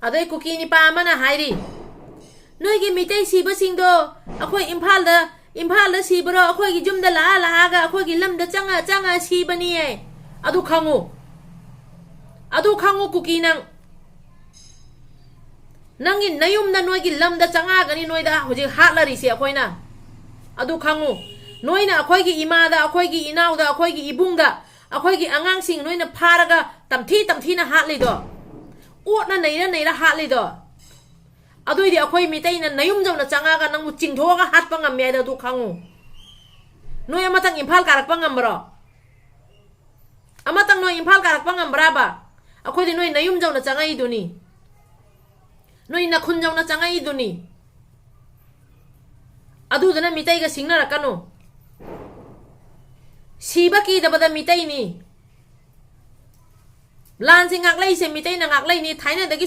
अदे cookie Nipah मना हाइरी नोगी मितै सिबसिंगदो अखोय इम्फाल दा सिबरो अखोय गी जुमदा लागा अखोय गी लमदा चंगा सिबनी ए अदु खंगु कुकी नंगी नयुम दा नोगी लमदा चंगा गनी नोयदा होजे हाटलरी से अखोयना अदु खंगु नोयना अखोय गी इमादा अखोय गी इनाउदा अखोय गी इबुंगदा अखोय गी आंगांसिंग नोयना फारगा तमथी ना हाटलिदो ओटना नैरा हाटलिदो अदुइदि अखोय मितैना नयुम जौना चंगागा नंगु चिंगथोगा हाटपा ngam दु खंगु नोय अमतंग इम्फाल कारकपा ngambro अमतंग नोय इम्फाल कारकपा ngambra अखोयदि नोय नयुम जौना चंगाई दुनी नोय नखुन जौना चंगाई दुनी अदुदना मितैगा सिंगनरकनु सिबा की दबदा मितैनी लान से ngak lai से मितैना ngak lai नि थाइना दगी